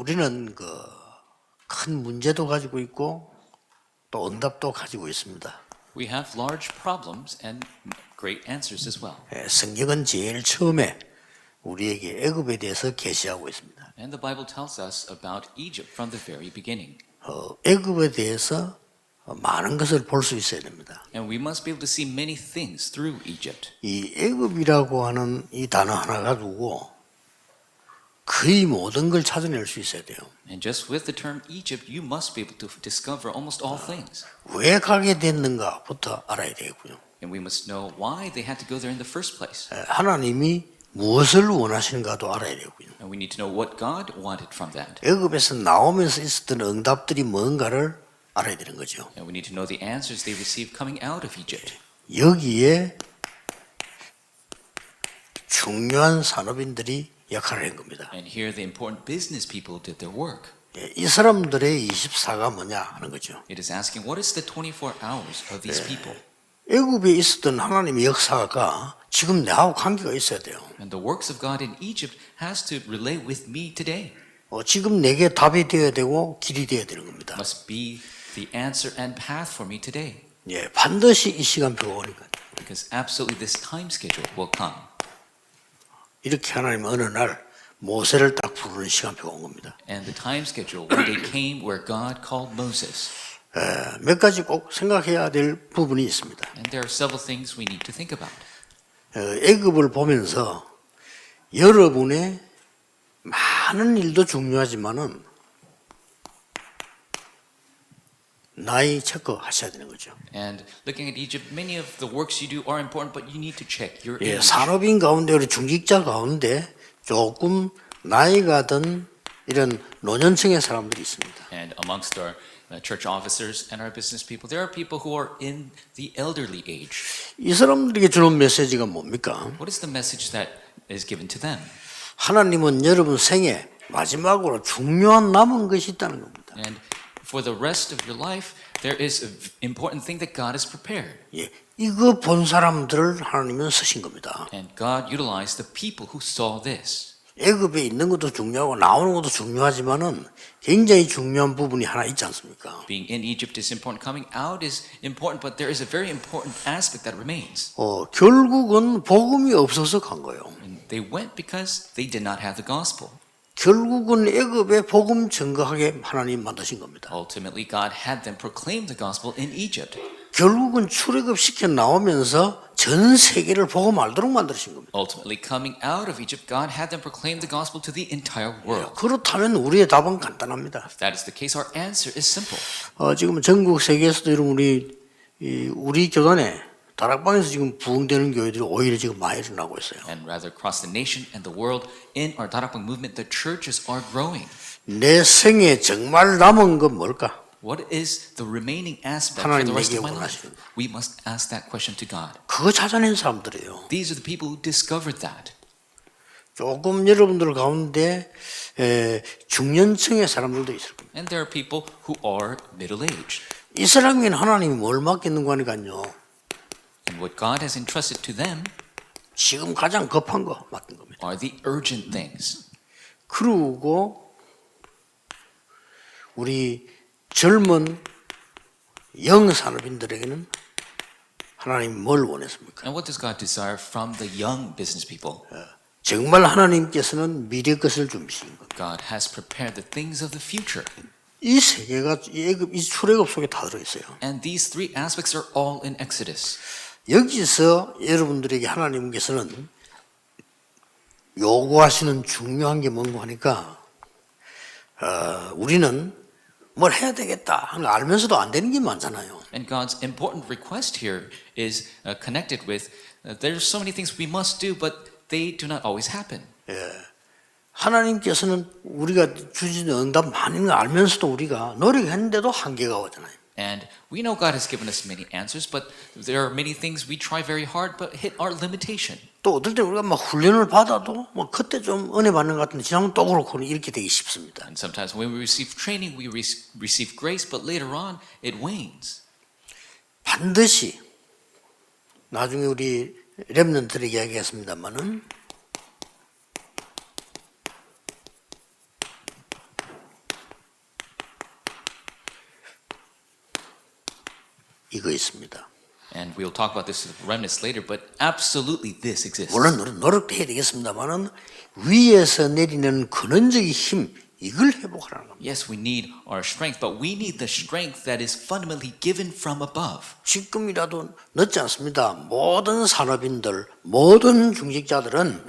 우리는 큰 문제도 가지고 있고 또 응답도 가지고 있습니다. We have large problems and great answers as well. 성경은 제일 처음에 우리에게 애굽에 대해서 계시하고 있습니다. And the Bible tells us about Egypt from the very beginning. 애굽에 대해서 많은 것을 볼 수 있어야 됩니다. And we must be able to see many things through Egypt. 이 애굽이라고 하는 이 단어 하나 가지고 거의 모든 걸 찾아낼 수 있어야 돼요. And just with the term Egypt, you must be able to discover almost all things. 왜 가게 됐는가부터 알아야 되겠고요. And we must know why they had to go there in the first place. 하나님이 무엇을 원하시는가도 알아야 되고요. And we need to know what God wanted from that. 애굽에서 나오면서 있었던 응답들이 뭔가를 알아야 되는 거죠. And we need to know the answers they received coming out of Egypt. 여기에 중요한 산업인들이 역할을 한 겁니다. And here the important business people did their work. 이 사람들의 24가 뭐냐 하는 거죠. It is asking, what is the 24 hours of these people? 애굽에 있었던 하나님의 역사가 지금 내하고 관계가 있어야 돼요. And the works of God in Egypt has to relate with me today. 지금 내게 답이 되어야 되고 길이 되어야 되는 겁니다. Must be the answer and path for me today. 반드시 이 시간표가 오니까. Because absolutely this time schedule will come. 이렇게 하나님 어느 날 모세를 딱 부르는 시간표가 온 겁니다. And the time schedule one day came where God called Moses. 몇 가지 꼭 생각해야 될 부분이 있습니다. And there are several things we need to think about. 애굽을 보면서 여러분의 많은 일도 중요하지만은 나이 체크하셔야 되는 거죠. And looking at Egypt, many of the works you do are important, but you need to check your age. 산업인 가운데 우리 중직자 가운데 조금 나이가 든 이런 노년층의 사람들이 있습니다. And amongst our church officers and our business people, there are people who are in the elderly age. 이 사람들에게 주는 메시지가 뭡니까? What is the message that is given to them? 하나님은 여러분 생에 마지막으로 중요한 남은 것이 있다는 겁니다. And for the rest of your life, there is an important thing that God has prepared. 이거 본 사람들을 하나님은 쓰신 겁니다. And God utilized the people who saw this. 애굽에 있는 것도 중요하고 나오는 것도 중요하지만은 굉장히 중요한 부분이 하나 있지 않습니까? Being in Egypt is important. Coming out is important, but there is a very important aspect that remains. 결국은 복음이 없어서 간 거예요. And they went because they did not have the gospel. 결국은 애굽에 복음 증거하게 하나님 만드신 겁니다. Ultimately, God had them proclaim the gospel in Egypt. 결국은 출애굽 시켜 나오면서 전 세계를 복음 알도록 만드신 겁니다. Ultimately, coming out of Egypt, God had them proclaim the gospel to the entire world. 그렇다면 우리의 답은 간단합니다. If that is the case, our answer is simple. 지금 전국 세계에서도 이런 우리 교단에 다락방에서 지금 부흥되는 교회들이 오히려 지금 많이 일어나고 있어요. And rather across the nation and the world, in our 다락방 movement, the churches are growing. 내 생에 정말 남은 건 뭘까? What is the remaining aspect for the rest of my life? We must ask that question to God. 그거 찾아낸 사람들이에요. These are the people who discovered that. 조금 여러분들 가운데 중년층의 사람들도 있을 겁니다. And there are people who are middle-aged. 이 사람에게는 하나님이 뭘 맡겼는가 하니까요. And what God has entrusted to them 지금 가장 급한 거 맡긴 겁니다. are the urgent things. 그리고 우리 젊은 영산업인들에게는 하나님 뭘 원했습니까? And what does God desire from the young business people? 정말 하나님께서는 미래 것을 준비하신 겁니다. God has prepared the things of the future. 이 세계가 이 출애굽 속에 다 들어있어요. And these three aspects are all in Exodus. 여기서 여러분들에게 하나님께서는 요구하시는 중요한 게 뭔가 하니까 우리는 뭘 해야 되겠다 하는 거 알면서도 안 되는 게 많잖아요. And God's important request here is connected with there's so many things we must do, but they do not always happen. 하나님께서는 우리가 주시는 응답 많은 거 알면서도 우리가 노력했는데도 한계가 오잖아요. And we know God has given us many answers, but there are many things we try very hard, but hit our limitation. 또 어떨 때 우리가 막 훈련을 받아도 뭐 그때 좀 은혜 받는 것 같은데 지나면 또 그렇고 이렇게 되기 쉽습니다. And sometimes when we receive training, we receive grace, but later on, it wanes. 반드시 나중에 우리 렘넌트들에게 이야기했습니다만은 이거 있습니다. And we'll talk about this remnants later, but absolutely this exists. 물론 노력도 해야 되겠습니다만은 위에서 내리는 근원적인 힘 이걸 회복하라는 겁니다. Yes, we need our strength, but we need the strength that is fundamentally given from above. 지금이라도 늦지 않습니다. 모든 산업인들, 모든 중직자들은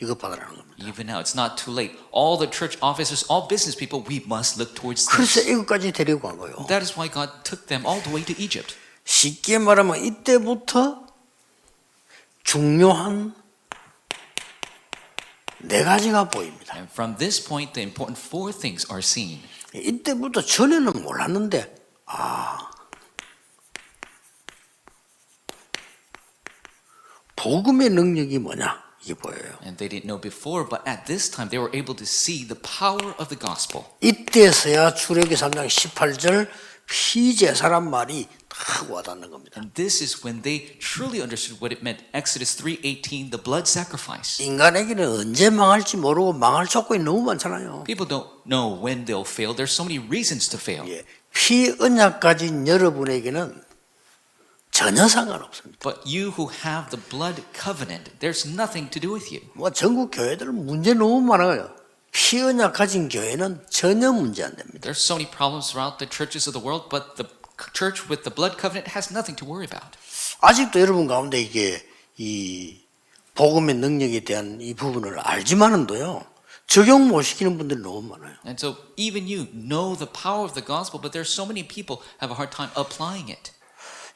이것 받으라는 겁니다. Even now, it's not too late. All the church officers, all business people, we must look towards 그래서 this. 이것까지 데리고 간 거예요. That is why God took them all the way to Egypt. 쉽게 말하면 이때부터 중요한 네 가지가 보입니다. And from this point, the important four things are seen. 이때부터 전에는 몰랐는데 복음의 능력이 뭐냐 이게 보여요. And they didn't know before, but at this time, they were able to see the power of the gospel. 이때서야 출애굽기 3장 18절 피제사란 말이 딱 와닿는 겁니다. And this is when they truly understood what it meant. Exodus 3:18, the blood sacrifice. 인간에게는 언제 망할지 모르고 망할 조건이 너무 많잖아요. People don't know when they'll fail. There's so many reasons to fail. 예, 피언약 가진 여러분에게는 전혀 상관없습니다. But you who have the blood covenant, there's nothing to do with you. 뭐 전국 교회들은 문제 너무 많아요. 피언약 가진 교회는 전혀 문제 안 됩니다. There's so many problems throughout the churches of the world, but the church with the blood covenant has nothing to worry about. 아직도 여러분 가운데 이게 이 복음의 능력에 대한 이 부분을 알지만은도요. 적용 못 시키는 분들이 너무 많아요. And so even you know the power of the gospel, but there's so many people have a hard time applying it.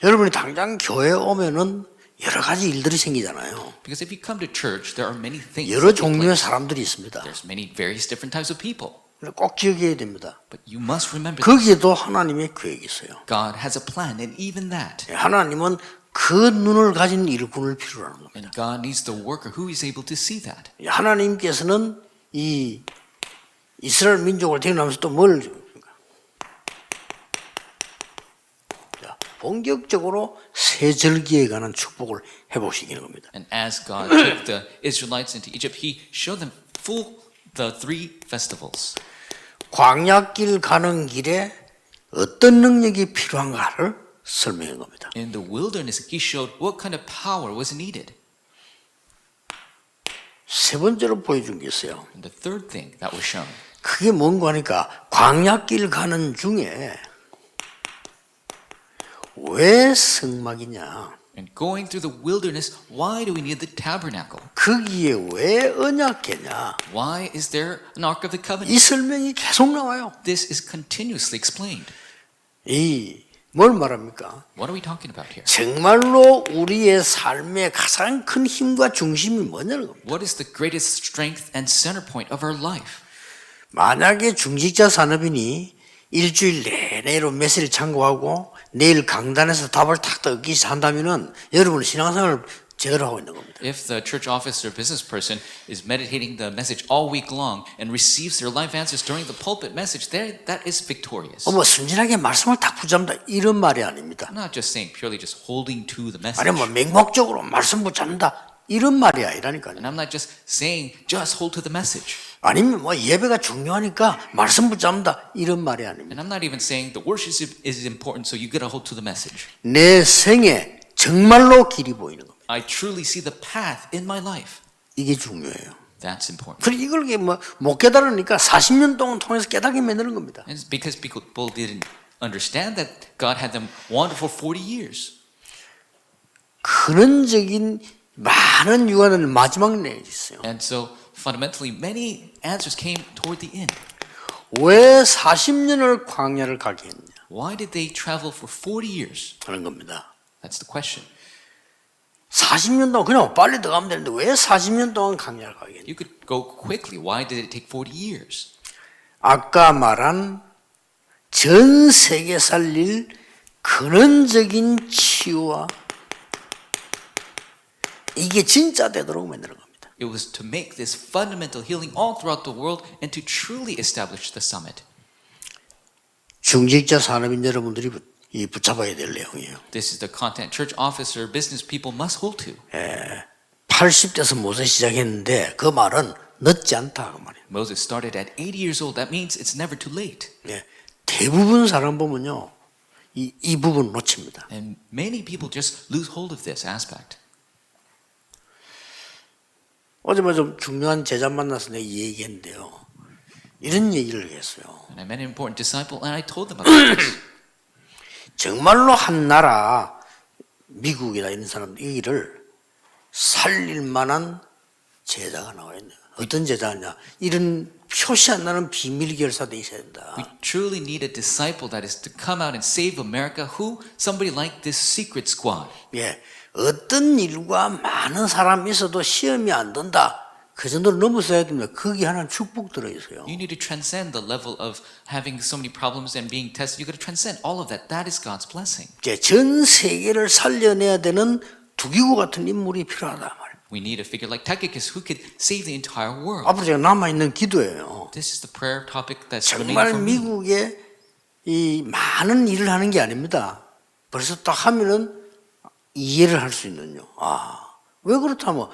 여러분이 당장 교회 오면은 여러 가지 일들이 생기잖아요. Because if you come to church, there are many things. 여러 that take 종류의 place. 사람들이 있습니다. There's many various different types of people. 꼭 기억해야 됩니다. But you must remember this. 거기에도 하나님의 계획이 있어요. God has a plan, and even that. 하나님은 그 눈을 가진 일꾼을 필요로 하는 겁니다. And God needs the worker who is able to see that. 하나님께서는 이 이스라엘 민족을 태어나면서 또 뭘 본격적으로 새 절기에 관한 축복을 회복시키는 겁니다. And as God took the Israelites into Egypt, He showed them the three festivals. 광야길 가는 길에 어떤 능력이 필요한가를 설명한 겁니다. In the wilderness, He showed what kind of power was needed. 세 번째로 보여준 게 있어요. And the third thing that was shown. 그게 뭔가 하니까 광야길 가는 중에 왜 성막이냐? And going through the wilderness, why do we need the tabernacle? 거기에 왜 언약궤냐? Why is there an Ark of the Covenant? 이 설명이 계속 나와요. This is continuously explained. 이 뭘 말합니까? What are we talking about here? 정말로 우리의 삶의 가장 큰 힘과 중심이 뭐냐는 겁니다. What is the greatest strength and center point of our life? 만약에 중직자 산업인이 일주일 내내로 메시지를 참고하고 내일 강단에서 답을 탁 얻기 한다면은 여러분은 신앙생활을 제대로 하고 있는 겁니다. If the church officer or business person is meditating the message all week long and receives their life answers during the pulpit message, that is victorious. 뭐 순진하게 말씀을 탁 붙잡는다 이런 말이 아닙니다. I'm not just saying purely just holding to the message. 아니 뭐 맹목적으로 말씀 붙잡는다 이런 말이 아니라니까요. And I'm not just saying just hold to the message. 아니면 뭐 예배가 중요하니까 말씀 붙잡는다 이런 말이 아닙니다. And I'm not even saying the worship is important, so you gotta hold to the message. 내 생에 정말로 길이 보이는 겁니다. I truly see the path in my life. 이게 중요해요. That's important. 그리고 이걸 뭐 못 깨달으니까 40년 동안 통해서 깨닫게 만드는 겁니다. And it's because people didn't understand that God had them wander for 40 years. 근원적인 많은 유언은 마지막 내에 있어요. And so fundamentally, many answers came toward the end. 왜 40년을 광야를 가게 했냐 Why did they travel for 40 years? 하는 겁니다. That's the question. 40년 동안 그냥 빨리 들어가면 되는데 왜 40년 동안 광야를 가게 했냐? You could go quickly. Why did it take 40 years? 아까 말한 전 세계 살릴 근원적인 치유와 이게 진짜 되도록 만드는 겁니다. It was to make this fundamental healing all throughout the world and to truly establish the summit. 중직자 산업인 여러분들이 붙잡아야 될 내용이에요. This is the content church officer, business people must hold to. 80대에서 모세 시작했는데 그 말은 늦지 않다 그 말이에요. Moses started at 80 years old. That means it's never too late. 대부분 사람 보면요 이 부분을 놓칩니다. And many people just lose hold of this aspect. 어제 뭐 좀 중요한 제자 만나서 내가 얘기했는데요. 이런 얘기를 했어요. And I met an important disciple and I told them about this. 정말로 한 나라 미국이나 이런 사람들 여기를 살릴 만한 제자가 나와 있네요. 어떤 제자냐? 이런 표시 안 나는 비밀 결사도 있어야 된다. We truly need a disciple that is to come out and save America. Who? Somebody like this secret squad. 예, 어떤 일과 많은 사람이 있어도 시험이 안 된다. 그 정도로 넘어서야 됩니다. 거기 하나는 축복 들어 있어요. You need to transcend the level of having so many problems and being tested. You got to transcend all of that. That is God's blessing. 이제 전 세계를 살려내야 되는 두기구 같은 인물이 필요하다 말. We need a figure like Tychicus who could save the entire world. 앞으로 제가 남아 있는 기도예요. This is the prayer topic that's remaining 정말 for me. 미국에 이 많은 일을 하는 게 아닙니다. 벌써 딱 하면은 이해를 할 수 있는요. 아, 왜 그렇다면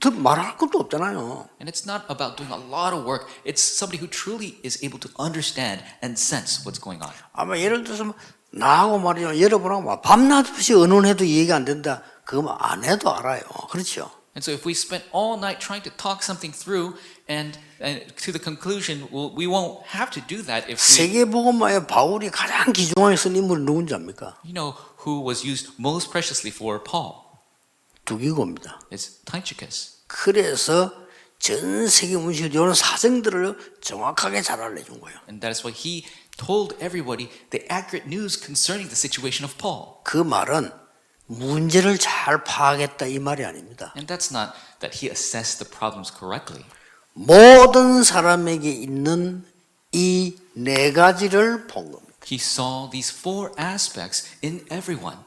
더 말할 것도 없잖아요. And it's not about doing a lot of work. It's somebody who truly is able to understand and sense what's going on. 아마 예를 들어서 나하고 말이죠. 여러분하고 밤낮 없이 의논해도 이해가 안 된다. 그거 안 해도 알아요. 그렇죠? And so if we spend all night trying to talk something through and to the conclusion, well, we won't have to do that if we, 세계복음화의 바울이 가장 귀중하게 쓴 인물이 누군지 압니까? you know, who was used most preciously for Paul. 두기고입니다. It's Tychicus. 그래서 전 세계 문식이 이런 사정들을 정확하게 잘 알려준 거예요. And that is why he told everybody the accurate news concerning the situation of Paul. 그 말은 문제를 잘 파악했다 이 말이 아닙니다. And that's not that he assessed the problems correctly. 모든 사람에게 있는 이 네 가지를 본 겁니다. He saw these four aspects in everyone.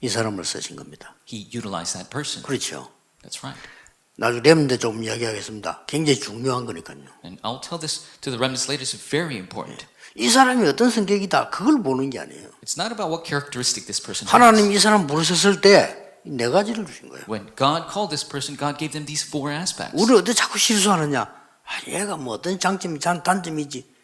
이 사람을 쓰신 겁니다. He utilized that person. 그렇죠. That's right. 나중에 렘는데 좀 이야기하겠습니다. 굉장히 중요한 거니까요. And I'll tell this to the remnants later. It's very important. 이 사람이 어떤 성격이다 그걸 보는 게 아니에요. It's not about what characteristic this person has. 하나님 이 사람 부르셨을 때 네 가지를 주신 거예요. When God called this person, God gave them these four aspects. 우리 어디 자꾸 실수하느냐? 아, 얘가 뭐 어떤 장점이 단점이지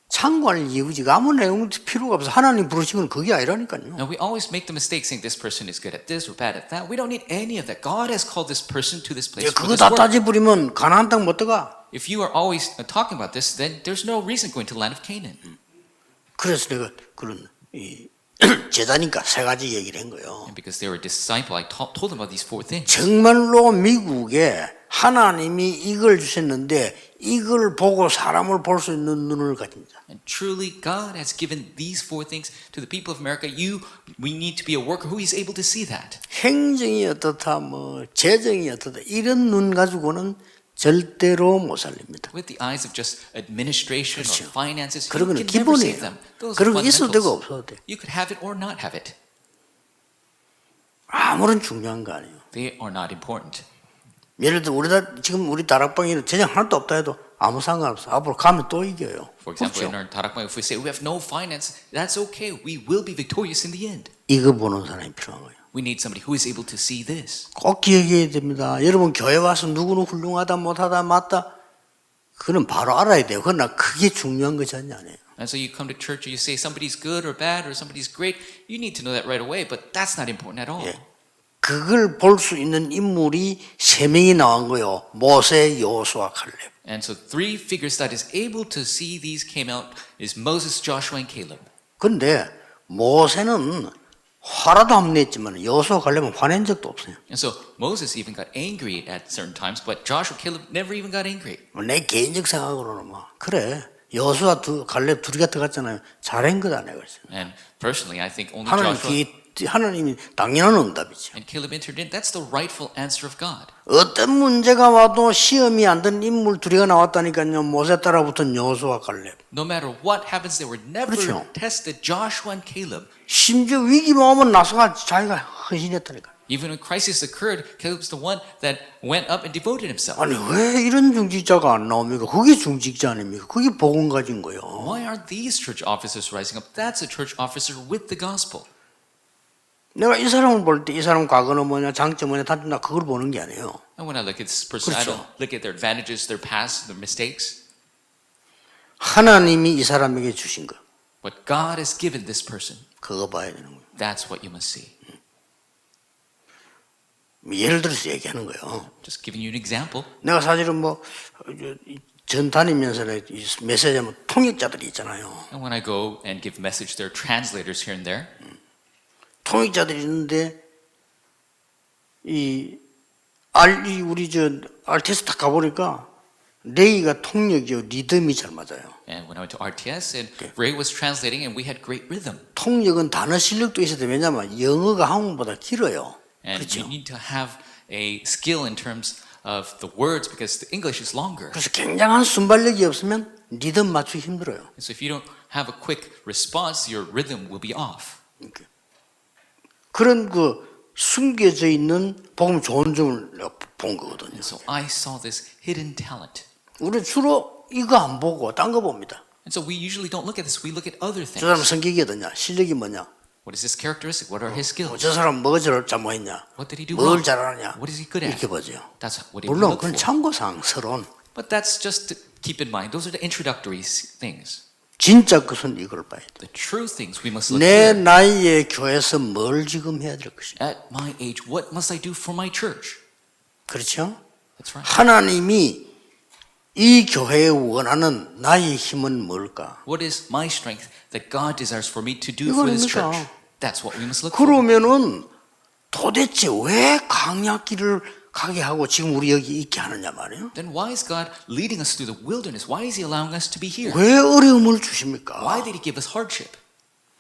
참고할 이유지가 아무 내용도 필요가 없어. 하나님 부르신 건 그게 아니라니까요. Now we always make the mistake saying this person is good at this or bad at that. We don't need any of that. God has called this person to this place for 그거 this 다 work. 따지 부리면 가나안 땅 못 들어가. If you are always talking about this, then there's no reason going to the land of Canaan. 그래서 내가 그런 이 제자니까 세 가지 얘기를 한 거예요. And because they were a disciple, I told them about these four things. 정말로 미국에 하나님이 이걸 주셨는데 이걸 보고 사람을 볼 수 있는 눈을 가진 자. And truly, God has given these four things to the people of America. We need to be a worker who is able to see that. 행정이 어떻다, 뭐 재정이 어떻다 이런 눈 가지고는 절대로 못 살립니다. With the eyes of just administration or finances, you 그런 can 건 never save 기본이에요. them. Those are 그런 거 있어도 되고 fundamentals. 없어도 돼. You could have it or not have it. 아무런 중요한 거 아니에요. They are not important. 예를 들어 지금 우리 다락방에 재정 하나도 없다 해도 아무 상관없어. 앞으로 가면 또 이겨요. For example, in 그렇죠? our tarakbang, if we say we have no finance, that's okay. We will be victorious in the end. 이거 보는 사람이 필요한 거예요. We need somebody who is able to see this. 꼭 기억해야 됩니다. 여러분 교회 와서 누구는 훌륭하다 못하다 맞다 그건 바로 알아야 돼요. 그러나 그게 중요한 것이 아니에요. And so you come to church and you say somebody's good or bad or somebody's great. You need to know that right away, but that's not important at all. 예. 그걸 볼 수 있는 인물이 세 명이 나온 거예요. 모세, 여호수아, 칼렙. And so three figures that is able to see these came out is Moses, Joshua, and Caleb. 그런데 모세는 화라도 안 냈지만 여호수아, 칼렙은 화낸 적도 없어요. And so Moses even got angry at certain times, but Joshua, Caleb never even got angry. 내 개인적 생각으로는 뭐 그래 여호수아, 칼렙 둘이 들어갔잖아요. 잘한 거다 내가 그랬어요. And personally, I think only 하나님 Joshua 하나님이 당연한 응답이죠. and Caleb entered in. That's the rightful answer of God. 어떤 문제가 와도 시험이 안 된 인물 둘이가 나왔다니까요. 모세 따라 붙은 여호수아, 칼렙. No matter what happens, they were never 그렇죠. tested. Joshua and Caleb. 심지어 위기만 오면 나서가 자기가 헌신했다니까. Even when crisis occurred, Caleb's the one that went up and devoted himself. 아니 왜 이런 중직자가 안 나옵니까? 그게 중직자 아닙니까? 그게 복음 가진 거예요. Why aren't these church officers rising up? That's a church officer with the gospel. 내가 이 사람을 볼 때 이 사람 과거는 뭐냐, 장점 뭐냐, 단점 나 그걸 보는 게 아니에요. And when I look at this person, I 그렇죠. don't look at their advantages, their past, their mistakes. 하나님이 이 사람에게 주신 것. What God has given this person, 그거 봐야 되는 거예요. that's what you must see. 예를 들어서 얘기하는 거예요. Just giving you an example. 내가 사실은 전 다니면서는 메시지하면 통역자들이 있잖아요. And when I go and give message, there are translators here and there. 통역자들이 있는데 우리 RTS 딱 가보니까 레이가 통역이요 리듬이 잘 맞아요. And when I went to RTS, and Ray was translating, and we had great rhythm. 통역은 단어 실력도 있어야 돼. 왜냐하면 영어가 한국보다 길어요. And 그렇죠? you need to have a skill in terms of the words because the English is longer. 그래서 굉장한 순발력이 없으면 리듬 맞추기 힘들어요. So if you don't have a quick response, your rhythm will be off. 그런 숨겨져 있는 복음 좋은 점을 본 거거든요. And so I saw this hidden talent. 우리 주로 이거 안 보고 딴 거 봅니다. And so we usually don't look at this. We look at other 저 사람 things. 성격이 어떠냐? 실력이 뭐냐? What is his characteristic? What are his skills? 저 사람 뭐 잘못했냐? What did he do 뭘 wrong? 잘하냐? What is he good at? 이렇게 보죠. That's what we 물론 look 그건 for. 참고사항 서론. But that's just to keep in mind. Those are the introductory things. 진짜 것은 이걸 봐야 돼. The true things we must look 내 at. 나이에 교회에서 뭘 지금 해야 될 것이냐? At my age, what must I do for my church? 그렇죠? That's right. 하나님이 이 교회에 원하는 나의 힘은 뭘까? What is my strength that God desires for me to do for this 이거입니다. church? That's what we must look for. 그러면은 도대체 왜 강약길을 가게 하고 지금 우리 여기 있게 하느냐 말이에요? Then why is God leading us through the wilderness? Why is He allowing us to be here? 왜 어려움을 주십니까? Why did He give us hardship?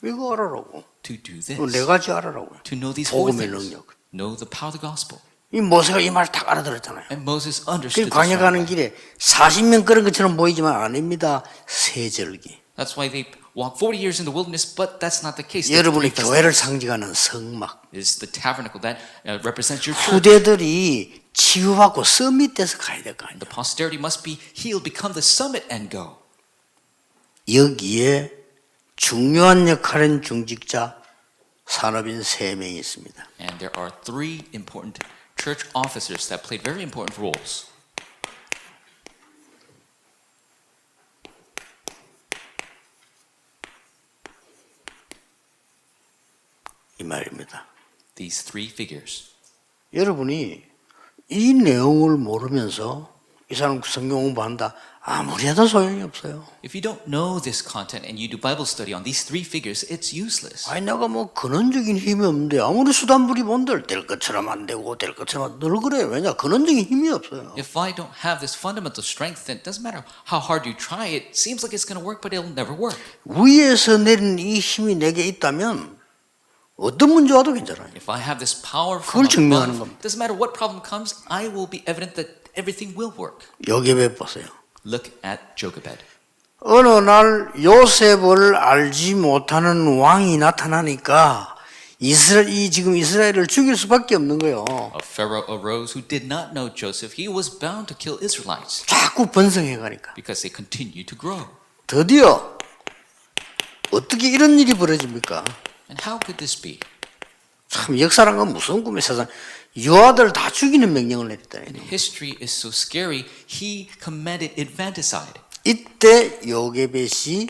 이거 알아라고. To do this. 네 가지 알아라고요. To know these four 복음의 things. 능력. Know the power of the gospel. 이 모세가 이 말 딱 알아들었잖아요. And Moses 그 understood 광야 this. 가는 Right. 길에 40년 걸은 것처럼 보이지만 아닙니다. 세절기. That's why they walked 40 years in the wilderness, but that's not the case. The 여러분이 three 교회를 festivals 상징하는 성막. is the tabernacle that represents your church. 후대들이 치유받고 서밋돼서 가야 될 거 아니에요. The posterity must be healed, become the summit and go. 여기에 중요한 역할은 중직자 산업인 3명이 있습니다. And there are three important church officers that played very important roles. 이 말입니다. These three figures. 여러분이 이 내용을 모르면서 이 사람 성경 공부한다 아무리 해도 소용이 없어요. If you don't know this content and you do Bible study on these three figures, it's useless. 아니 내가 근원적인 힘이 없는데 아무리 수단부리 본들 될 것처럼 안 되고 될 것처럼 늘 그래요. 왜냐 근원적인 힘이 없어요. If I don't have this fundamental strength, then it doesn't matter how hard you try. It seems like it's going to work, but it'll never work. 위에서 내리는 이 힘이 내게 있다면 어떤 문제 와도 괜찮아요. If I have this power 그걸 from 증명하는 above, 겁니다. doesn't matter what problem comes, I will be evident that everything will work. 요셉 보세요. Look at Jochebed. 어느 날 요셉을 알지 못하는 왕이 나타나니까 지금 이스라엘을 죽일 수밖에 없는 거예요. A Pharaoh arose who did not know Joseph. He was bound to kill Israelites 자꾸 번성해 가니까. because they continued to grow. 드디어 어떻게 이런 일이 벌어집니까? And how could this be? 참 역사란 건 무슨 꿈의 세상. 여아들 다 죽이는 명령을 내렸다. History is so scary. He commanded infanticide. 이때 요게벳이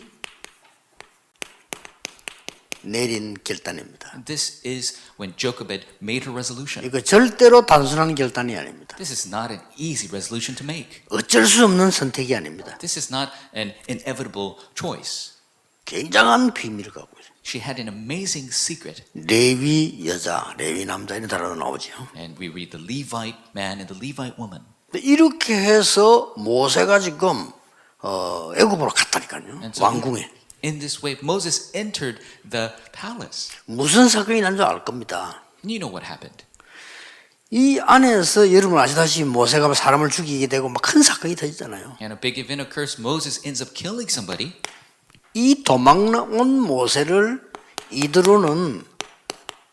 내린 결단입니다. This is when Jochebed made her resolution. 이거 절대로 단순한 결단이 아닙니다. This is not an easy resolution to make. 어쩔 수 없는 선택이 아닙니다. This is not an inevitable choice. 굉장한 비밀을 갖고 있어요. She had an amazing secret. 레위 여자, 레위 남자 이런 단어가 나오죠. And we read the Levite man and the Levite woman. 이렇게 해서 모세가 지금 애굽으로 갔다니까요. And so 왕궁에. in this way, Moses entered the palace. 무슨 사건이 난 줄 알 겁니다. And you know what happened. 이 안에서 여러분 아시다시피 모세가 사람을 죽이게 되고 막 큰 사건이 터지잖아요. And a big event occurs. Moses ends up killing somebody. 이 도망온 모세를 이드로는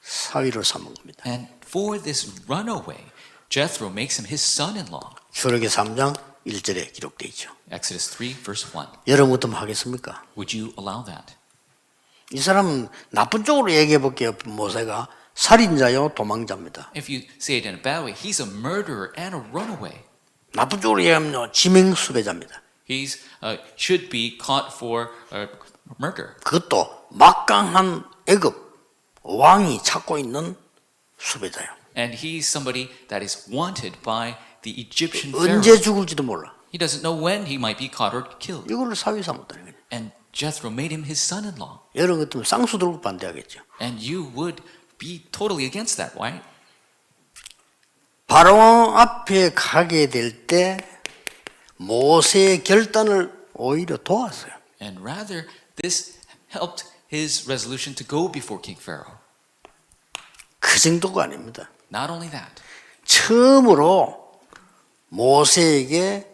사위로 삼은 겁니다. And for this runaway, Jethro makes him his son-in-law. 출애굽기 3장 1절에 기록되어 있죠. Exodus 3 verse 1. 여러분부터 하겠습니까? Would you allow that? 이 사람은 나쁜 쪽으로 얘기해 볼게요. 모세가 살인자요 도망자입니다. If you say it in a bad way, he's a murderer and a runaway. 나쁜 쪽으로 얘기하면 지명 수배자입니다. He's should be caught for murder. 그것도 막강한 애굽 왕이 찾고 있는 수배자예요. And he's somebody that is wanted by the Egyptian pharaoh. 언제 죽을지도 몰라. He doesn't know when he might be caught or killed. 이거를 사위 삼았다는 거예요. And Jethro made him his son-in-law. 이런 것 때문에 쌍수 들고 반대하겠죠. And you would be totally against that, right? 바로 앞에 가게 될 때 모세의 결단을 오히려 도왔어요. And rather, this helped his resolution to go before King Pharaoh. 그 정도가 아닙니다. Not only that, 처음으로 모세에게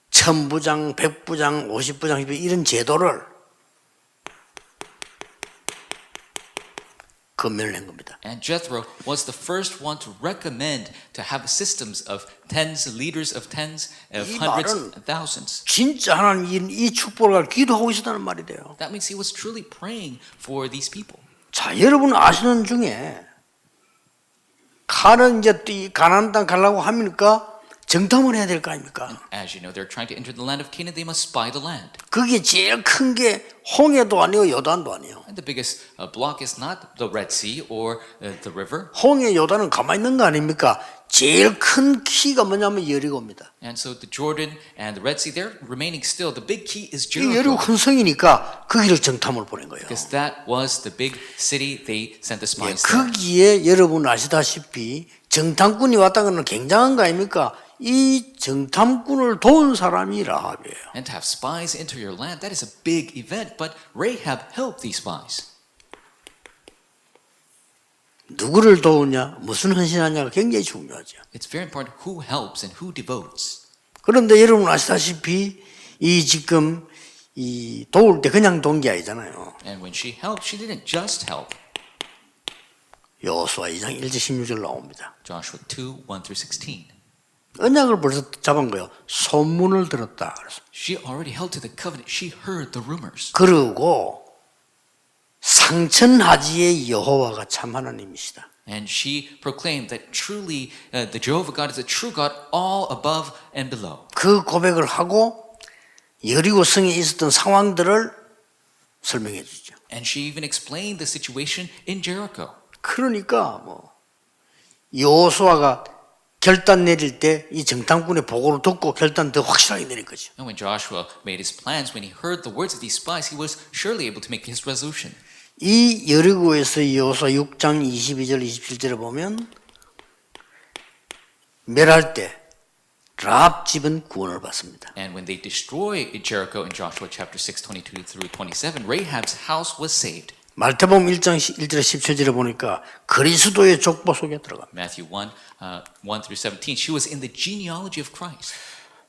천부장, 백부장, 50부장 이런 제도를 건면을 한 겁니다. and Jethro was the first one to recommend to have systems of tens, leaders of tens, of 이 hundreds, 말은 and thousands. 진짜 하나님 이 축복을 기도하고 있었다는 말이 돼요. That means he was truly praying for these people. 자, 여러분 아시는 중에 가는 이제 이 가나안 땅 가려고 하니까 정탐을 해야 될 거 아닙니까? As you know, they're trying to enter the land of Canaan. They must spy the land. 그게 제일 큰 게 홍해도 아니고 요단도 아니에요. And the biggest block is not the Red Sea or the river. 홍해 요단은 가만히 있는 거 아닙니까? 제일 큰 키가 뭐냐면 여리고입니다. And so the Jordan and the Red Sea, they're remaining still. The big key is 이 여리고 Jericho. 큰 성이니까 거기를 정탐을 보낸 거예요. Because that was the big city. They sent the 예, spies there. 거기에 여러분 아시다시피 정탐꾼이 왔다는 건 굉장한 거 아닙니까? 이 정탐꾼을 도운 사람이 라합이에요. And to have spies enter your land, that is a big event. But Rahab helped these spies. 누구를 도우냐, 무슨 헌신하냐가 굉장히 중요하죠. It's very important who helps and who devotes. 그런데 여러분 아시다시피 이 지금 이 도울 때 그냥 도운 게 아니잖아요. And when she helped, she didn't just help. 여호수아 2장 1절 16절 나옵니다. Joshua 2, 1 through 16. 언약을 벌써 잡은 거예요. 소문을 들었다. 그래서. She already held to the covenant. She heard the rumors. 그리고 상천하지의 여호와가 참 하나님이시다. And she proclaimed that truly the Jehovah God is a true God all above and below. 그 고백을 하고 여리고 성에 있었던 상황들을 설명해 주죠. And she even explained the situation in Jericho. 그러니까 뭐 여호수아가 결단 내릴 때 이 정탐꾼의 보고를 듣고 결단 더 확실하게 내린 거죠. And when Joshua made his plans, when he heard the words of these spies, he was surely able to make his resolution. 이 여리고에서 여호수아 6장 22절 27절에 보면 멸할 때 라합 집은 구원을 받습니다. And when they destroy Jericho in Joshua chapter 6, 22 through 27, Rahab's house was saved. 말태복음 1장 1절에 17절에 보니까 그리스도의 족보 속에 들어갑니다. Matthew 1, 1 through 17, she was in the genealogy of Christ.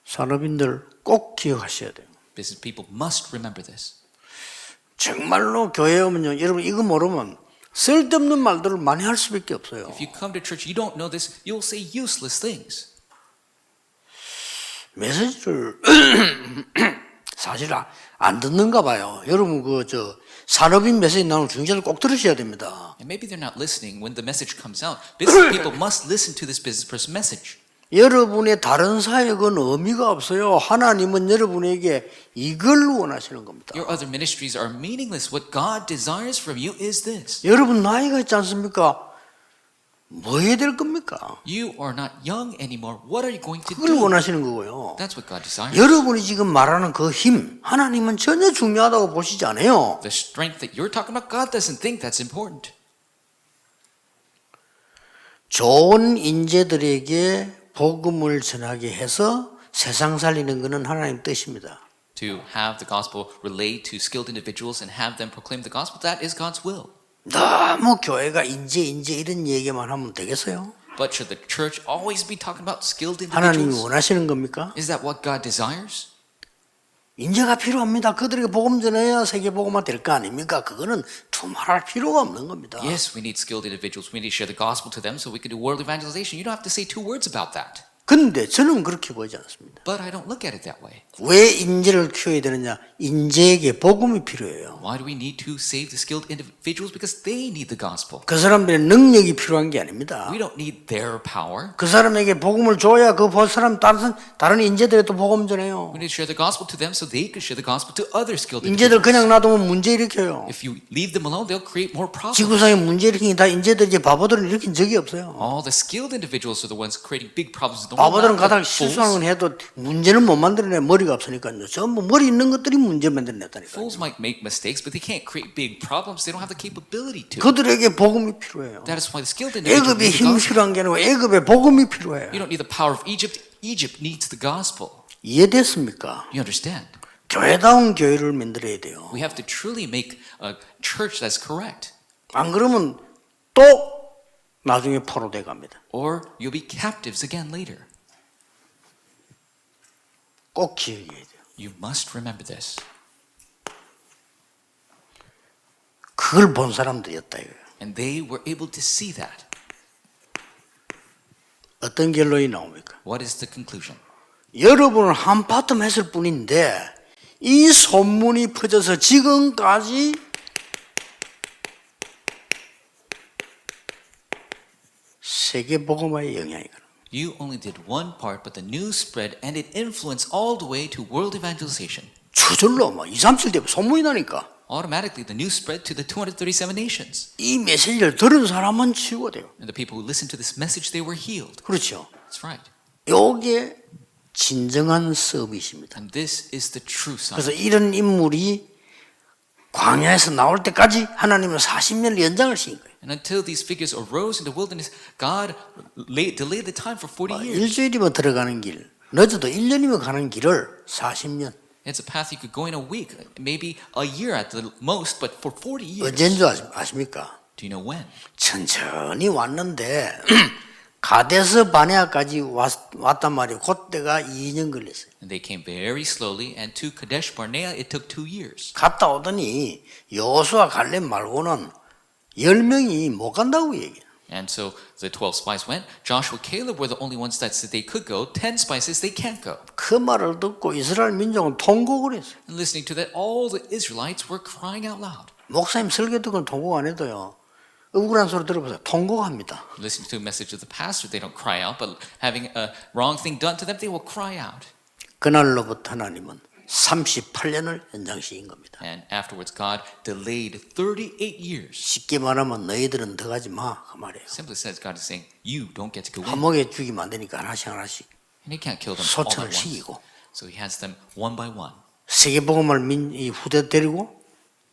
산업인들 꼭 기억하셔야 돼요. Business people must remember this. 정말로 교회에 오면요, 여러분 이거 모르면 쓸데없는 말들을 많이 할 수밖에 없어요. If you come to church, you don't know this, you'll say useless things. 메시지를 사실 안 듣는가 봐요. 여러분 산업인 메시지 나오는 중재를 꼭 들으셔야 됩니다. And maybe they're not listening when the message comes out. Business people must listen to this business person message. 여러분의 다른 사역은 의미가 없어요. 하나님은 여러분에게 이걸 원하시는 겁니다. Your other ministries are meaningless. What God desires from you is this. 여러분 나이가 있지 않습니까? 뭐 해야 될 겁니까? You are not young anymore. What are you going to 그걸 do? 원하시는 거고요. That's what God desires. 여러분이 지금 말하는 그 힘, 하나님은 전혀 중요하다고 보시지 않아요. The strength that you're talking about, God doesn't think that's important. 좋은 인재들에게 복음을 전하게 해서 세상 살리는 것은 하나님 뜻입니다. To have the gospel relayed to skilled individuals and have them proclaim the gospel, that is God's will. 너무 교회가 인재 이런 얘기만 하면 되겠어요? But should the church always be talking about skilled 하나님이 individuals? 원하시는 겁니까? Is that what God desires? 인재가 필요합니다. 그들에게 복음 전해야 세계복음화 될 거 아닙니까? 그거는 두말할 필요가 없는 겁니다. Yes, we need skilled individuals. We need to share the gospel to them so we can do world evangelization. You don't have to say two words about that. 근데 저는 그렇게 보지 않습니다. But I don't look at it that way. 왜 인재를 키워야 되느냐? 인재에게 복음이 필요해요. Why do we need to save the skilled individuals? Because they need the gospel. 그 사람들의 능력이 필요한 게 아닙니다. We don't need their power. 그 사람에게 복음을 줘야 그 사람 다른 인재들에 또 복음 전해요. We need to share the gospel to them so they can share the gospel to other skilled 인재들 individuals. 그냥 놔두면 문제 일으켜요. If you leave them alone, they'll create more problems. 지구상에 문제 일으키는 다 인재들이지 바보들은 일으킨 적이 없어요. All the skilled individuals are the ones creating big problems in the world. 바보들은 not 가다가 the 실수하는 건 fools. 해도 문제는 못 만들어내. 머리가 없으니까요. 전부 머리 있는 것들이 문제 만들어냈다니까요. Fools might make mistakes, but they can't create big problems. They don't have the capability to. 그들에게 복음이 필요해요. That is why the skilled individuals 애굽의 need the 힘이 gospel. 필요한 게 아니고 애굽의 복음이 필요해요. You don't need the power of Egypt. Egypt needs the gospel. 이해됐습니까? You understand? 교회다운 교회를 만들어야 돼요. We have to truly make a church that's correct, 안 그러면 또 나중에 포로돼 갑니다. or you'll be captives again later. 꼭 기억해야 돼요. You must remember this. 그걸 본 사람들이었다 이거예요. And they were able to see that. 어떤 결론이 나옵니까? What is the conclusion? 여러분은 한파텀 했을 뿐인데 이 소문이 퍼져서 지금까지 세계복음화의 영향이 가는 거예요. You only did one part, but the news spread and it influenced all the way to world evangelization. 저절로 막 2, 3, 7 되면 소문이 나니까 Automatically, the news spread to the 237 nations. 이 메시지를 들은 사람은 치유돼요. And the people who listened to this message, they were healed. 그렇죠. That's right. 이게 진정한 서밋입니다. And this is the true sign. 그래서 이런 인물이 광야에서 나올 때까지 하나님은 40년을 연장을 시킨 거예요. And until these figures arose in the wilderness, God delayed the time for 40 years. 일주일이면 들어가는 길, 늦어도 1년이면 가는 길을 40년. It's a path you could go in a week, maybe a year at the most, but for 40 years. 언제인 줄 아십니까? Do you know when? 천천히 왔는데 가데스 바네아까지 왔단 말이에요. 그때가 2년 걸렸어요. And they came very slowly, and to Kadesh Barnea, it took 2 years. 갔다 오더니 여호수아 갈렙 말고는 10명이 못 간다고 얘기해요. And so the 12 spies went. Joshua, Caleb were the only ones that said they could go. 10 spies says they can't go. 그 말을 듣고 이스라엘 민족은 통곡을 했어요. And listening to that, all the Israelites were crying out loud. 목사님 설교 듣고는 통곡 안 해도요. 억울한 소리 들어보세요. 통곡합니다. Listening to the message of the pastor, they don't cry out, but having a wrong thing done to them, they will cry out. 그날로부터 하나님은 38년을 연장시킨 겁니다. And afterwards, God delayed 38 years. 쉽게 말하면 너희들은 들어가지 마. 그 말이에요. Simply says God is saying, you don't get to go in. 한목에 죽이면 안 되니까 하나씩 And he can't kill them all 소천을 at once. 시키고 So he has them one by one. 세계복음을 이 후대 데리고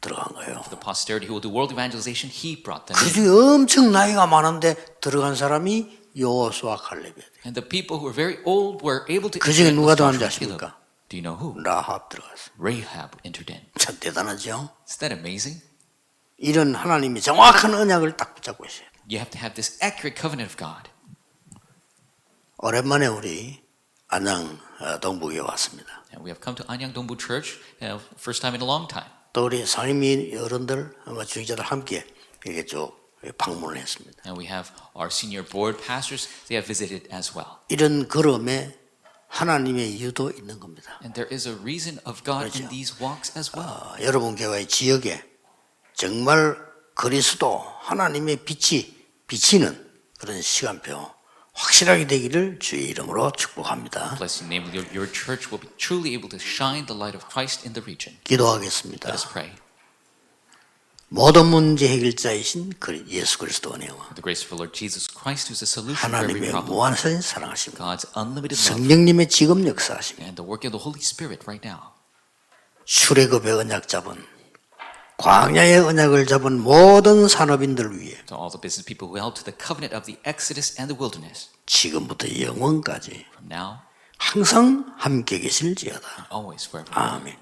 들어간 거예요. The posterity who will do world evangelization, he brought them 그 in. 중에 엄청 나이가 많은데 들어간 사람이 여호수아 갈렙이에요. And the people who were very old were able to 그 중에 enter in 누가 with 들어간지 Joshua and Caleb. 아십니까? Do you know who? 라합 들어갔어요. Rahab entered in. 참 대단하죠? Isn't that amazing? 이런 하나님이 정확한 언약을 딱 붙잡고 있어요. You have to have this accurate covenant of God. 오랜만에 우리 안양 동북에 왔습니다. And we have come to Anyang Dongbu Church, first time in a long time. 또 우리 상임위 어른들, 주기자들 함께 이렇게 쭉 방문을 했습니다. And we have our senior board pastors, they have visited as well. 이런 걸음에 하나님의 이유도 있는 겁니다. And there is a reason of God 그렇죠. in these walks as well. 여러분 교회 지역에 정말 그리스도 하나님의 빛이 비치는 그런 시간표 확실하게 되기를 주의 이름으로 축복합니다. Bless your name. Your church will be truly able to shine the light of Christ in the region. 기도하겠습니다. Let us pray. 모든 문제 해결자이신 예수 그리스도의 은혜와 The grace of our Lord Jesus Christ, who's the solution for every 하나님의 problem. 무한하신 사랑하심, God's unlimited love 성령님의 지금 역사하심, and the work of the Holy Spirit right now. 출애굽의 언약 잡은 광야의 언약을 잡은 모든 산업인들 위해 To all the business people who held to the covenant of the Exodus and the wilderness, 지금부터 영원까지 from now, 항상 함께 계실지어다. always, forever. 아멘.